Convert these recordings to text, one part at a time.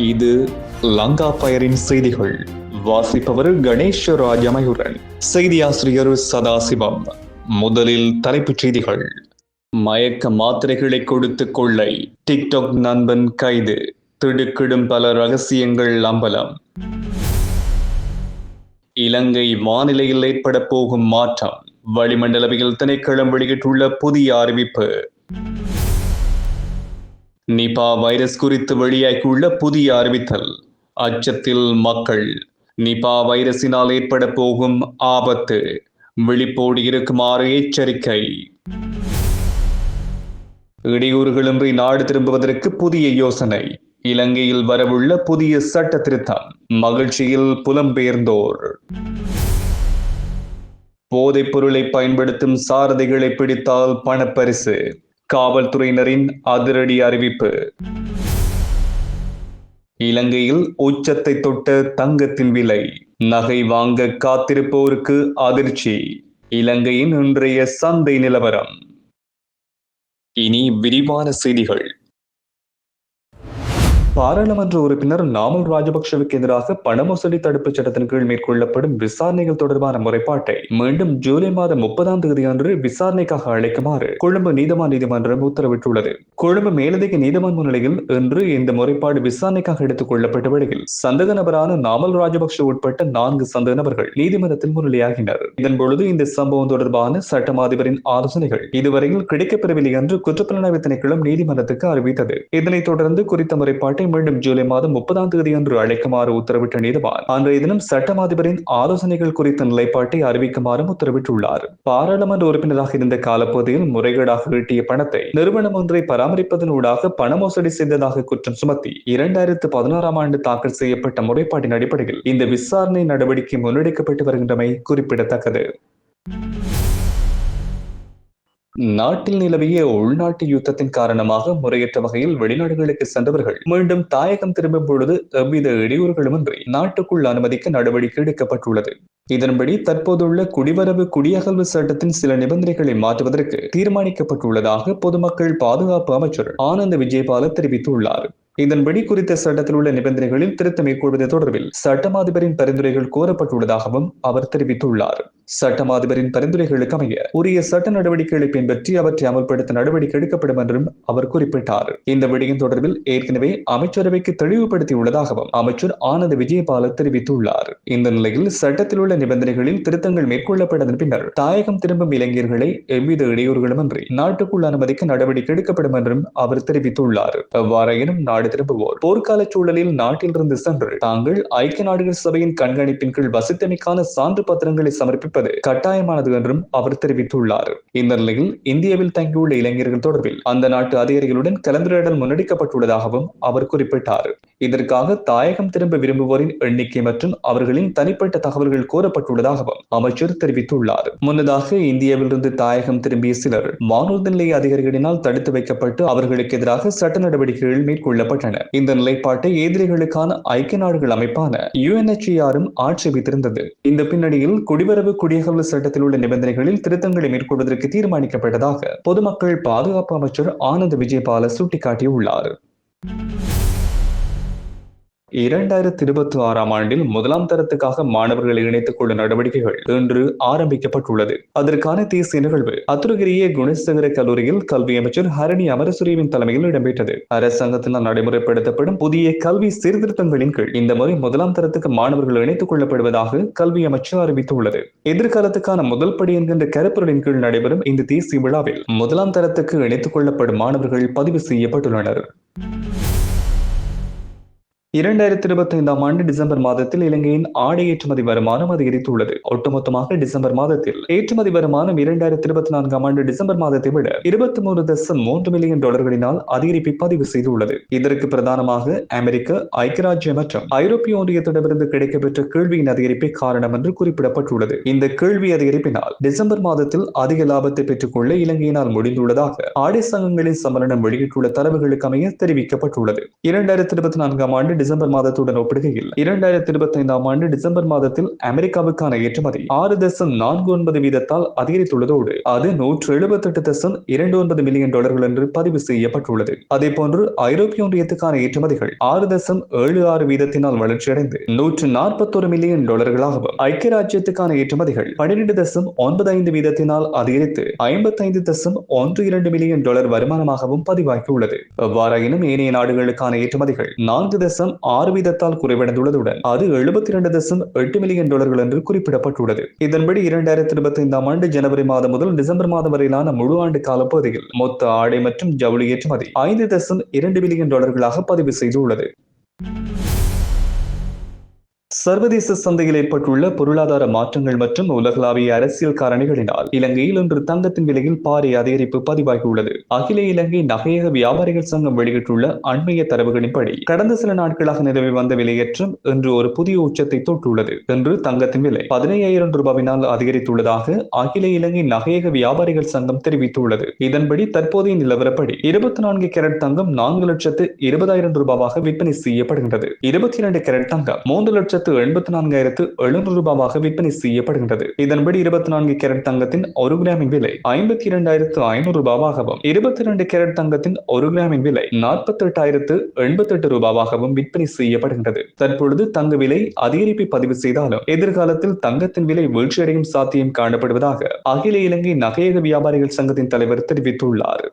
இது லங்கா பயரின் செய்திகள். வாசிப்பவர் கணேஷ் ராஜமயூரன். செய்தி ஆசிரியர் சதாசிவம். முதலில் தலைப்புச் செய்திகள். மயக்க மாத்திரைகளை கொடுத்து கொள்ளை, டிக்டாக் நண்பன் கைது, திடுக்கிடும் பல ரகசியங்கள் அம்பலம். இலங்கை வானிலையில் ஏற்பட போகும் மாற்றம், வளிமண்டலவியல் திணைக்களம் வெளியிட்டுள்ள புதிய அறிவிப்பு. நிபா வைரஸ் குறித்து வெளியாகியுள்ள புதிய அறிவித்தல். அச்சத்தில் மக்கள். நிபா வைரஸினால் ஏற்பட போகும் ஆபத்து, விழிப்போடு இருக்குமாறு எச்சரிக்கை. இடையூறுகளின்றி நாடு திரும்புவதற்கு புதிய யோசனை, இலங்கையில் வரவுள்ள புதிய சட்ட திருத்தம், மகிழ்ச்சியில் புலம்பெயர்ந்தோர். போதைப் பொருளை பயன்படுத்தும் சாரதிகளை பிடித்தால் பணப்பரிசு, காவல்துறையினரின் அதிரடி அறிவிப்பு. இலங்கையில் உச்சத்தை தொட்ட தங்கத்தின் விலை, நகை வாங்க காத்திருப்போருக்கு அதிர்ச்சி. இலங்கையின் இன்றைய சந்தை நிலவரம். இனி விரிவான செய்திகள். பாராளுமன்ற உறுப்பினர் நாமல் ராஜபக்ஷவுக்கு எதிராக பண மோசடி தடுப்புச் சட்டத்தின் கீழ் மேற்கொள்ளப்படும் விசாரணைகள் தொடர்பான முறைப்பாட்டை மீண்டும் ஜூலை மாதம் 30ஆம் தேதி அன்று விசாரணைக்காக அழைக்குமாறு கொழும்பு நீதவான் நீதிமன்றம் உத்தரவிட்டுள்ளது. கொழும்பு மேலதிக நீதவான் முன்னிலையில் இன்று இந்த முறைப்பாடு விசாரணைக்காக எடுத்துக் கொள்ளப்பட்ட வேளையில் சந்தேக நபரான நாமல் ராஜபக்ஷ உட்பட்ட 4 சந்தேக நபர்கள் நீதிமன்றத்தில் முன்னிலையாகினர். இதன்பொழுது இந்த சம்பவம் தொடர்பான சட்டமாதிபரின் ஆலோசனைகள் இதுவரையில் கிடைக்கப்பெறவில்லை என்று குற்றப்புலனாய்வு திணைக்களம் நீதிமன்றத்துக்கு அறிவித்தது. இதனைத் தொடர்ந்து குறித்த முறைப்பாட்டை மீண்டும் ஜூலை மாதம் 30ஆம் தேதி அன்று அழைக்குமாறு உத்தரவிட்ட நீதிவான் அன்றைய தினம் சட்டமாதிபரின் ஆலோசனைகள் குறித்த நிலைப்பாட்டை அறிவிக்குமாறும் உத்தரவிட்டுள்ளார். பாராளுமன்ற உறுப்பினராக இருந்த காலப்பகுதியில் முறைகேடாக ஈட்டிய பணத்தை நிறுவனம் ஒன்றை பராமரிப்பதன் ஊடாக பண மோசடி செய்ததாக குற்றம் சுமத்தி 2016ஆம் ஆண்டு தாக்கல் செய்யப்பட்ட முறைப்பாட்டின் அடிப்படையில் இந்த விசாரணை நடவடிக்கை முன்னெடுக்கப்பட்டு வருகின்றமை குறிப்பிடத்தக்கது. நாட்டில் நிலவிய உள்நாட்டு யுத்தத்தின் காரணமாக முறையற்ற வகையில் வெளிநாடுகளுக்கு சென்றவர்கள் மீண்டும் தாயகம் திரும்பும் பொழுது எவ்வித இடையூறுகளுமின்றி நாட்டுக்குள் அனுமதிக்க நடவடிக்கை எடுக்கப்பட்டுள்ளது. இதன்படி தற்போதுள்ள குடிவரவு குடியகல்வு சட்டத்தின் சில நிபந்தனைகளை மாற்றுவதற்கு தீர்மானிக்கப்பட்டுள்ளதாக பொதுமக்கள் பாதுகாப்பு அமைச்சர் ஆனந்த் விஜயபால தெரிவித்துள்ளார். இதன்படி குறித்த சட்டத்தில் உள்ள நிபந்தனைகளில் திருத்தம் மேற்கொள்வது தொடர்பில் சட்டமாதிபரின் பரிந்துரைகள் கோரப்பட்டுள்ளதாகவும் அவர் தெரிவித்துள்ளார். சட்டமாதிபரின் பரிந்துரைகளுக்கு அமைய உரிய சட்ட நடவடிக்கைகளை பின்பற்றி அவற்றை அமல்படுத்த நடவடிக்கை எடுக்கப்படும் என்றும் அவர் குறிப்பிட்டார். இந்த விடயம் தொடர்பில் ஏற்கனவே அமைச்சரவைக்கு தெளிவுபடுத்தியுள்ளதாகவும் அமைச்சர் ஆனந்த் விஜயபால தெரிவித்துள்ளார். இந்த நிலையில் சட்டத்தில் உள்ள நிபந்தனைகளில் திருத்தங்கள் மேற்கொள்ளப்பட்டதன் பின்னர் தாயகம் திரும்பும் இளைஞர்களை எவ்வித இடையூறுகளுமின்றி நாட்டுக்குள் அனுமதிக்க நடவடிக்கை எடுக்கப்படும் என்றும் அவர் தெரிவித்துள்ளார். எவ்வாறாயினும் நாடு திரும்புவோர் போர்க்கால சூழலில் நாட்டிலிருந்து சென்று தாங்கள் ஐக்கிய நாடுகள் சபையின் கண்காணிப்பின் கீழ் வசித்தமைக்கான சான்று பத்திரங்களை சமர்ப்பிப்பது கட்டாயமானது என்றும் அவர் தெரிவித்துள்ளார். இந்த நிலையில் இந்தியாவில் தங்கியுள்ள இளைஞர்கள் தொடர்பில் அந்த நாட்டு அதிகாரிகளுடன் கலந்துரையாடல் முன்னெடுக்கப்பட்டுள்ளதாகவும் அவர் குறிப்பிட்டார். இதற்காக தாயகம் திரும்ப விரும்புவோரின் எண்ணிக்கை மற்றும் அவர்களின் தனிப்பட்ட தகவல்கள் கோரப்பட்டுள்ளதாகவும் அமைச்சர் தெரிவித்துள்ளார். முன்னதாக இந்தியாவிலிருந்து தாயகம் திரும்பிய சிலர் வானூர்தி நிலைய அதிகாரிகளினால் தடுத்து வைக்கப்பட்டு அவர்களுக்கு எதிராக சட்ட நடவடிக்கைகள் மேற்கொள்ளப்பட்டன. இந்த நிலைப்பாட்டை எதிரிகளுக்கான ஐக்கிய நாடுகள் அமைப்பான UNHCRம் ஆட்சேபித்திருந்தது. இந்த பின்னணியில் குடிவரவு குடியகல்வு சட்டத்தில் உள்ள நிபந்தனைகளில் திருத்தங்களை மேற்கொள்வதற்கு தீர்மானிக்கப்பட்டதாக பொதுமக்கள் பாதுகாப்பு அமைச்சர் ஆனந்த் விஜயபால சுட்டிக்காட்டியுள்ளார். 2026ஆம் ஆண்டில் முதலாம் தரத்துக்காக மாணவர்களை இணைத்துக் கொள்ளும் நடவடிக்கைகள் இன்று ஆரம்பிக்கப்பட்டுள்ளது. அதற்கான தேசிய நிகழ்வு அத்துருகிரிய குணசேகர கல்லூரியில் கல்வி அமைச்சர் ஹரணி அமரசூரியவின் தலைமையில் இடம்பெற்றது. அரசாங்கத்தினால் நடைமுறைப்படுத்தப்படும் புதிய கல்வி சீர்திருத்தங்களின் கீழ் இந்த முறை முதலாம் தரத்துக்கு மாணவர்கள் இணைத்துக் கொள்ளப்படுவதாக கல்வி அமைச்சர் அறிவித்துள்ளது. எதிர்காலத்துக்கான முதல் படி என்கின்ற கருப்பொருளின் கீழ் நடைபெறும் இந்த தேசிய விழாவில் முதலாம் தரத்துக்கு இணைத்துக் கொள்ளப்படும் மாணவர்கள் பதிவு செய்யப்பட்டுள்ளனர். 2025ஆம் ஆண்டு டிசம்பர் மாதத்தில் இலங்கையின் ஆடை ஏற்றுமதி வருமானம் அதிகரித்துள்ளது. ஒட்டுமொத்தமாக டிசம்பர் மாதத்தில் ஏற்றுமதி வருமானம் 2024ஆம் ஆண்டு டிசம்பர் மாதத்தை விட 23.3 மில்லியன் டாலர்களினால் அதிகரிப்பை பதிவு செய்துள்ளது. இதற்கு பிரதானமாக அமெரிக்க ஐக்கிய ராஜ்யம் மற்றும் ஐரோப்பிய ஒன்றியத்திடமிருந்து கிடைக்கப்பெற்ற கேள்வியின் அதிகரிப்பே காரணம் என்று குறிப்பிடப்பட்டுள்ளது. இந்த கேள்வி அதிகரிப்பினால் டிசம்பர் மாதத்தில் அதிக லாபத்தை பெற்றுக்கொள்ள இலங்கையினால் முடிந்துள்ளதாக ஆடை சங்கங்களின் சம்மேளனம் வெளியிட்டுள்ள தரவுகளுக்கு அமைய தெரிவிக்கப்பட்டுள்ளது. 2024ஆம் ஆண்டு டிசம்பர் மாதத்துடன் ஒப்பிடுகையில் 2025ஆம் ஆண்டு டிசம்பர் மாதத்தில் அமெரிக்காவுக்கான ஏற்றுமதி 6.49 வீதத்தால் அதிகரித்துள்ளதோடு அது $178.29 மில்லியன் என்று பதிவு செய்யப்பட்டுள்ளது. அதேபோன்று ஐரோப்பிய ஒன்றியத்துக்கான ஏற்றுமதிகள் 6.76 வீதத்தினால் வளர்ச்சியடைந்து $141 மில்லியன் ஐக்கிய ராஜ்யத்துக்கான ஏற்றுமதிகள் 12.95 வீதத்தினால் அதிகரித்து $55.12 மில்லியன் வருமானமாகவும் பதிவாகியுள்ளது. எவ்வாறாயினும் ஏனைய நாடுகளுக்கான ஏற்றுமதிகள் 4.6 வீதத்தால் குறைவடைந்துள்ளதுடன் அது $72.8 மில்லியன் என்று குறிப்பிடப்பட்டுள்ளது. இதன்படி 2025ஆம் ஆண்டு ஜனவரி மாதம் முதல் டிசம்பர் மாதம் வரையிலான முழு ஆண்டு காலப்பகுதியில் மொத்த ஆடை மற்றும் ஜவுளி ஏற்றுமதி $5.2 பில்லியன் பதிவு செய்துள்ளது. சர்வதேச சந்தையில் ஏற்பட்டுள்ள பொருளாதார மாற்றங்கள் மற்றும் உலகளாவிய அரசியல் காரணிகளினால் இலங்கையில் இன்று தங்கத்தின் விலையில் பாரிய அதிகரிப்பு பதிவாகியுள்ளது. அகில இலங்கை நகையக வியாபாரிகள் சங்கம் வெளியிட்டுள்ள அண்மைய தரவுகளின்படி கடந்த சில நாட்களாக நிலவி வந்த விலையேற்றம் இன்று ஒரு புதிய உச்சத்தை தொட்டுள்ளது. இன்று தங்கத்தின் விலை 15,000 ரூபாயினால் அதிகரித்துள்ளதாக அகில இலங்கை நகையக வியாபாரிகள் சங்கம் தெரிவித்துள்ளது. இதன்படி தற்போதைய நிலவரப்படி 24 கேரட் தங்கம் 4,20,000 ரூபாவாக விற்பனை செய்யப்படுகின்றது. 22 கேரட் தங்கம் 3,84,700 ரூபாவாக விற்பனை செய்யப்படுகின்றது. இதன்படி 24 கேரட் தங்கத்தின் 1 கிராமின் விலை 52,500 ரூபாவாகவும் 22 கேரட் தங்கத்தின் 1 கிராமின் விலை 48,088 ரூபாவாகவும் விற்பனை செய்யப்படுகின்றது. தற்பொழுது தங்க விலை அதிகரிப்பை பதிவு செய்தாலும் எதிர்காலத்தில் தங்கத்தின் விலை வீழ்ச்சியடையும் சாத்தியம் காணப்படுவதாக அகில இலங்கை நகையக வியாபாரிகள் சங்கத்தின் தலைவர் தெரிவித்துள்ளார்.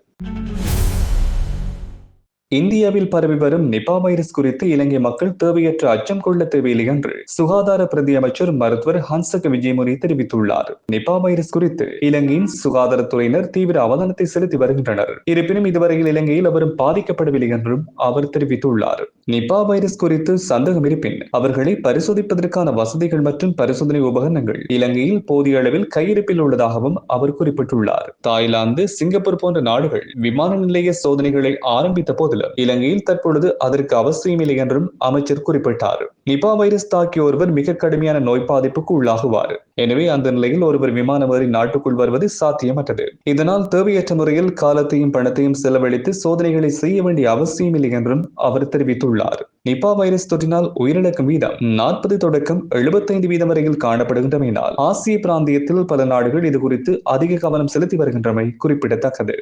இந்தியாவில் பரவி வரும் நிபா வைரஸ் குறித்து இலங்கை மக்கள் தேவையற்ற அச்சம் கொள்ள தேவையில்லை என்று சுகாதார பிரதி அமைச்சர் மருத்துவர் ஹன்சக விஜயமுனி தெரிவித்துள்ளார். நிபா வைரஸ் குறித்து இலங்கையின் சுகாதாரத்துறையினர் தீவிர அவதானத்தை செலுத்தி வருகின்றனர். இருப்பினும் இதுவரையில் இலங்கையில் அவரும் பாதிக்கப்படவில்லை என்றும் அவர் தெரிவித்துள்ளார். நிபா வைரஸ் குறித்து சந்தேகம் இருப்பின் அவர்களை பரிசோதிப்பதற்கான வசதிகள் மற்றும் பரிசோதனை உபகரணங்கள் இலங்கையில் போதிய அளவில் கையிருப்பில் உள்ளதாகவும் அவர் குறிப்பிட்டுள்ளார். தாய்லாந்து, சிங்கப்பூர் போன்ற நாடுகள் விமான நிலைய சோதனைகளை ஆரம்பித்த போதிலும் இலங்கையில் தற்பொழுது அதற்கு அவசியமில்லை என்றும் அமைச்சர் குறிப்பிட்டார். நிபா வைரஸ் தாக்கிய ஒருவர் மிக கடுமையான நோய் பாதிப்புக்கு உள்ளாகுவார். எனவே அந்த நிலையில் ஒருவர் விமானம் ஏறி நாட்டுக்குள் வருவது சாத்தியமற்றது. இதனால் தேவையற்ற முறையில் காலத்தையும் பணத்தையும் செலவழித்து சோதனைகளை செய்ய வேண்டிய அவசியமில்லை என்றும் அவர் தெரிவித்துள்ளார். நிபா வைரஸ் தொற்றினால் உயிரிழக்கும் வீதம் 40 தொடக்கம் 75 வீதம் வரையில் காணப்படுகின்றமையினால் ஆசிய பிராந்தியத்தில் பல நாடுகள் இது குறித்து அதிக கவனம் செலுத்தி வருகின்றமை குறிப்பிடத்தக்கது.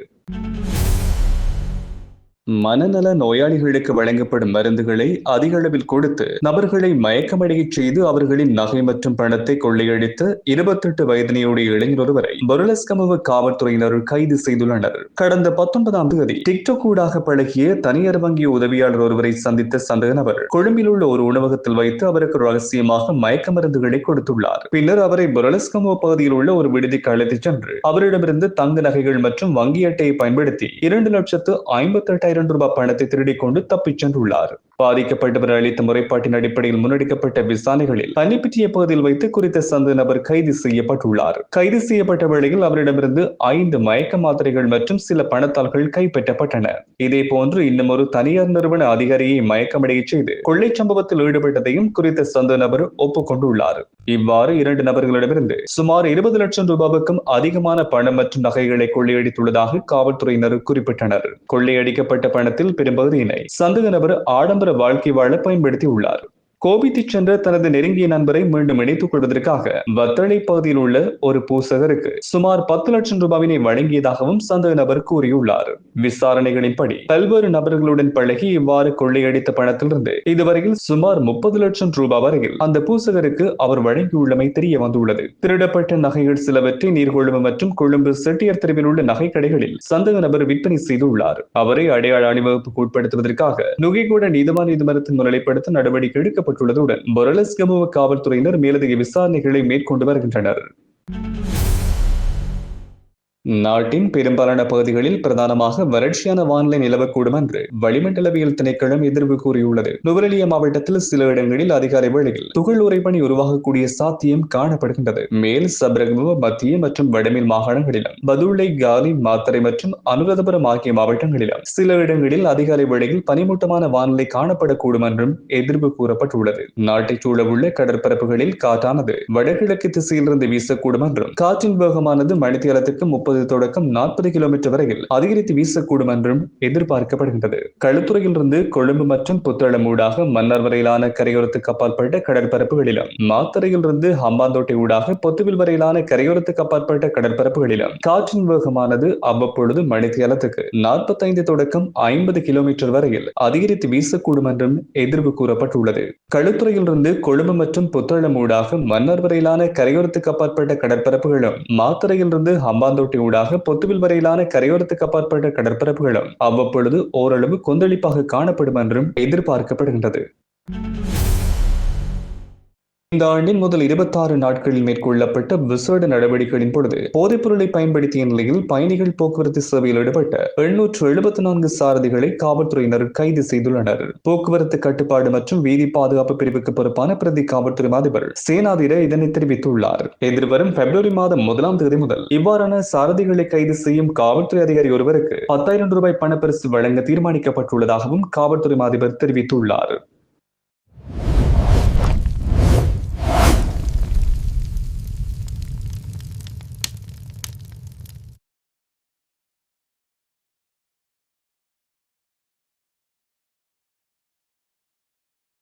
மனநல நோயாளிகளுக்கு வழங்கப்படும் மருந்துகளை அதிக அளவில் கொடுத்து நபர்களை மயக்கமடைய செய்து அவர்களின் நகை மற்றும் பணத்தை கொள்ளையடித்த 28 வயதினையுடைய இளைஞர் ஒருவரை பொருளஸ்கமுவ காவல்துறையினர் கைது செய்துள்ளனர். கடந்த 19ஆம் தேதி டிக்டாக் ஊடாக பழகிய தனியார் வங்கி உதவியாளர் ஒருவரை சந்தித்த சந்தேக நபர் கொழும்பில் உள்ள ஒரு உணவகத்தில் வைத்து அவருக்கு ரகசியமாக மயக்க மருந்துகளை கொடுத்துள்ளார். பின்னர் அவரை பொருளஸ்கமுவ பகுதியில் உள்ள ஒரு விடுதிக்கு அழைத்துச் சென்று அவரிடமிருந்து தங்க நகைகள் மற்றும் வங்கி அட்டையை பயன்படுத்தி 2,58,000 ரூபாய் பணத்தை திருடிக் கொண்டு தப்பிச் சென்றுள்ளார். பாதிக்கப்பட்டவர் அளித்த முறைப்பாட்டின் அடிப்படையில் முன்னெடுக்கப்பட்ட விசாரணைகளில் பள்ளிப்பட்டிய பகுதியில் வைத்து குறித்த சந்தேக நபர் கைது செய்யப்பட்டுள்ளார். கைது செய்யப்பட்ட வேளையில் அவரிடமிருந்து 5 மயக்க மாத்திரைகள் மற்றும் சில பணத்தாள்கள் கைப்பற்றப்பட்டன. இதே போன்று இன்னும் ஒரு தனியார் நிறுவன அதிகாரியை மயக்கமடைய செய்து கொள்ளை சம்பவத்தில் ஈடுபட்டதையும் குறித்த சந்தேக நபர் ஒப்புக்கொண்டுள்ளார். இவ்வாறு 2 நபர்களிடமிருந்து சுமார் 20 லட்சம் ரூபாய்க்கும் அதிகமான பணம் மற்றும் நகைகளை கொள்ளையடித்துள்ளதாக காவல்துறையினர் குறிப்பிட்டனர். கொள்ளையடிக்கப்பட்ட பணத்தில் பெரும்பகுதியினை சந்தேக நபர் ஆடம்பர வாழ்க்கை வாழ பயன்படுத்தி உள்ளார். கோபித்துச் சென்ற தனது நெருங்கிய நண்பரை மீண்டும் இணைத்துக் கொள்வதற்காக வத்தளை பகுதியில் உள்ள ஒரு பூசகருக்கு சுமார் 10 லட்சம் ரூபாயினை வழங்கியதாகவும் சந்தேக நபர் கூறியுள்ளார். விசாரணைகளின்படி பல்வேறு நபர்களுடன் பழகி இவ்வாறு கொள்ளையடித்த பணத்திலிருந்து இதுவரையில் சுமார் 30 லட்சம் ரூபாய் வரையில் அந்த பூசகருக்கு அவர் வழங்கியுள்ளமை தெரிய வந்துள்ளது. திருடப்பட்ட நகைகள் சிலவற்றை நீர்கொழும்பு மற்றும் கொழும்பு செட்டியார் தெருவில் உள்ள நகை கடைகளில் சந்தேக நபர் விற்பனை செய்துள்ளார். அவரை அடையாள அணிவகுப்புக்கு உட்படுத்துவதற்காக நுகைகூட நீதிவான் நீதிமன்றத்தில் முன்னிலைப்படுத்த நடவடிக்கை எடுக்கப்பட்டது. பொருளஸ்கமுவ காவல்துறையினர் மேலதிக விசாரணைகளை மேற்கொண்டு வருகின்றனர். நாட்டின் பெரும்பாலான பகுதிகளில் பிரதானமாக வறட்சியான வானிலை நிலவக்கூடும் என்று வளிமண்டலவியல் திணைக்களம் எதிர்வு கூறியுள்ளது. நுவரெலியா மாவட்டத்தில் சில இடங்களில் அதிகாலை வேளையில் துகள் உறைபனி உருவாகக்கூடிய சாத்தியம் காணப்படுகின்றது. மேல் சப்ரகமுவ, மத்திய மற்றும் வடமேல் மாகாணங்களிலும் பதுளை, காலி, மாத்தறை மற்றும் அனுராதபுரம் ஆகிய மாவட்டங்களிலும் சில இடங்களில் அதிகாலை வேளையில் பனிமூட்டமான வானிலை காணப்படக்கூடும் என்றும் எதிர்வு கூறப்பட்டுள்ளது. நாட்டை சூழவுள்ள கடற்பரப்புகளில் காற்றானது வடகிழக்கு திசையிலிருந்து வீசக்கூடும் என்றும் காற்றின் வேகமானது மணித்தியாலத்திற்கு 30 30 தொடக்கம் 40 கிலோமீட்டர் வரையில் அதிகரித்து வீசக்கூடும் என்றும் எதிர்பார்க்கப்படுகின்றது. களுத்துறையிலிருந்து கொழும்பு மற்றும் புத்தளம் ஊடாக மன்னார் வரையிலான கரையோரத்துக்கு அப்பாற்பட்ட கடற்பரப்புகளிலும், மாத்தறையிலிருந்து ஹம்பாந்தோட்டை ஊடாக பொத்துவில் வரையிலான கரையோரத்துக்கு அப்பாற்பட்ட கடற்பரப்புகளிலும் காற்றின் வேகமானது அவ்வப்பொழுது மணித்தியாலத்துக்கு 45 தொடக்கம் 50 கிலோமீட்டர் வரையில் அதிகரித்து வீசக்கூடும் என்றும் எதிர்வு கூறப்பட்டுள்ளது. களுத்துறையிலிருந்து கொழும்பு மற்றும் புத்தளம் ஊடாக மன்னார் வரையிலான கரையோரத்துக்கு அப்பாற்பட்ட கடற்பரப்புகளும், மாத்தறையிலிருந்து ஹம்பாந்தோட்டை ஊடாக பொத்துவில் வரையிலான கரையோரத்துக்கு அப்பாற்பட்ட கடற்பரப்புகளும் அவ்வப்பொழுது ஓரளவு கொந்தளிப்பாக காணப்படும் என்றும் எதிர்பார்க்கப்படுகின்றது. இந்த ஆண்டின் முதல் 26 நாட்களில் மேற்கொள்ளப்பட்ட விசேட நடவடிக்கைகளின் பொழுது போதைப் பொருளை பயன்படுத்திய நிலையில் பயணிகள் போக்குவரத்து சேவையில் ஈடுபட்ட 874 சாரதிகளை காவல்துறையினர் கைது செய்துள்ளனர். போக்குவரத்து கட்டுப்பாடு மற்றும் வீதி பாதுகாப்பு பிரிவுக்கு பொறுப்பான பிரதி காவல்துறை அதிபர் சேனாதிர இதனை தெரிவித்துள்ளார். எதிர்வரும் பிப்ரவரி மாதம் 1ஆம் தேதி முதல் இவ்வாறான சாரதிகளை கைது செய்யும் காவல்துறை அதிகாரி ஒருவருக்கு 10,000 ரூபாய் பணப்பரிசு வழங்க தீர்மானிக்கப்பட்டுள்ளதாகவும் காவல்துறை அதிபர் தெரிவித்துள்ளார்.